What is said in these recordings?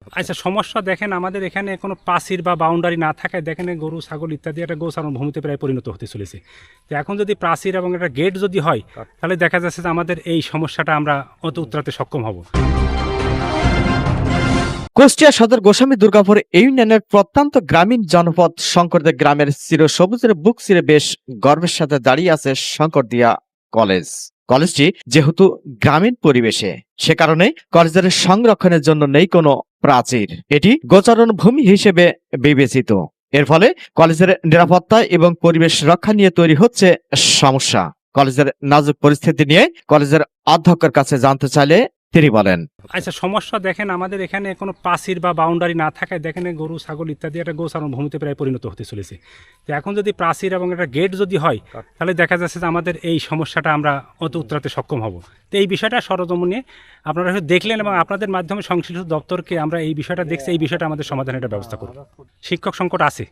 আচ্ছা, সমস্যা দেখেন, আমাদের এখানে কোনো প্রাচীর বা বাউন্ডারি না থাকায় দেখেন গরু ছাগল ইত্যাদি একটা গোচারণ ভূমিতে প্রায় পরিণত হতে চলেছে। তো এখন যদি প্রাচীর এবং একটা গেট যদি হয়, তাহলে দেখা যাচ্ছে যে আমাদের এই সমস্যাটা আমরা অত উত্তরাতে সক্ষম হব। কুষ্টিয়া সদর গোস্বামী দুর্গাপুর ইউনিয়নের প্রত্যন্ত গ্রামীণ জনপদ শঙ্করদে গ্রামের চিরসবুজের বুক চিরে বেশ গর্বের সাথে দাঁড়িয়ে আছে শঙ্করদিয়া কলেজ। কলেজটি যেহেতু গ্রামীণ পরিবেশে, সে কারণে কলেজের সংরক্ষণের জন্য নেই কোনো প্রাচীর। এটি গোচারণ ভূমি হিসেবে বিবেচিত। এর ফলে কলেজের নিরাপত্তা এবং পরিবেশ রক্ষা নিয়ে তৈরি হচ্ছে সমস্যা। কলেজের নাজুক পরিস্থিতি নিয়ে কলেজের অধ্যক্ষের কাছে জানতে চাইলে তিনি বলেন, আচ্ছা, সমস্যা দেখেন, আমাদের এখানে কোনো প্রাচীর বা বাউন্ডারি না থাকায় দেখেন গরু ছাগল ইত্যাদি একটা গোচারণ ভূমিতে প্রায় পরিণত হতে চলেছে। তো এখন যদি প্রাচীর এবং একটা গেট যদি হয়, তাহলে দেখা যাচ্ছে যে আমাদের এই সমস্যাটা আমরা অত উত্তরাতে সক্ষম হব। তো এই বিষয়টা সরজমিনে আপনারা হয়তো দেখলেন এবং আপনাদের মাধ্যমে সংশ্লিষ্ট দপ্তরকে আমরা এই বিষয়টা দেখছি, এই বিষয়টা আমাদের সমাধানের একটা ব্যবস্থা করব। শিক্ষক সংকট আছে,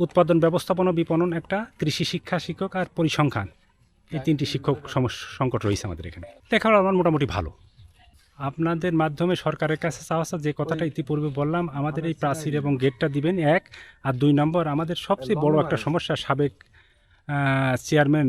উৎপাদন ব্যবস্থাপনা বিপণন একটা, কৃষি শিক্ষা শিক্ষক আর পরিসংখ্যান, এই তিনটি শিক্ষক সংকট রয়েছে আমাদের এখানে। লেখাপড়া আমার মোটামুটি ভালো। আপনাদের মাধ্যমে সরকারের কাছে চাওয়া যে কথাটা ইতিপূর্বে বললাম, আমাদের এই প্রাচীর এবং গেটটা দিবেন এক, আর 2 নম্বর আমাদের সবচেয়ে বড় একটা সমস্যা, সাবেক চেয়ারম্যান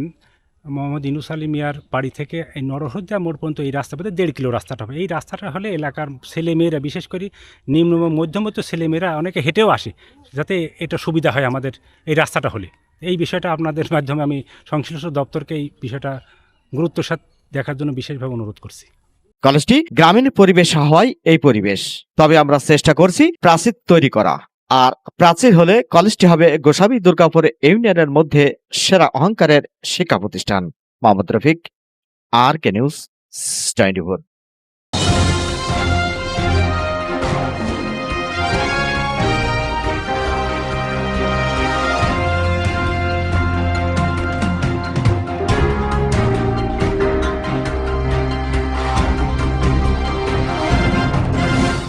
মোহাম্মদ ইনুস আলী মিয়ার বাড়ি থেকে এই নরহত্যা মোড় পর্যন্ত এই রাস্তা পথে 1.5 কিলো রাস্তাটা হবে। এই রাস্তাটা হলে এলাকার ছেলেমেয়েরা, বিশেষ করে নিম্ন এবং মধ্যবিত্ত ছেলেমেয়েরা অনেকে হেঁটেও আসে, যাতে এটা সুবিধা হয় আমাদের এই রাস্তাটা হলে। এই বিষয়টা আপনাদের মাধ্যমে আমি সংশ্লিষ্ট দপ্তরকে এই বিষয়টা গুরুত্বের সাথে দেখার জন্য বিশেষভাবে অনুরোধ করছি। কলেজটি গ্রামীণ পরিবেশ হওয়ায় এই পরিবেশ, তবে আমরা চেষ্টা করছি প্রাচীর তৈরি করা। আর প্রাচীর হলে কলেজটি হবে গোস্বামী দুর্গাপুর ইউনিয়নের মধ্যে সেরা অহংকারের শিক্ষা প্রতিষ্ঠান। মোহাম্মদ রফিক, আর কে নিউজ 24।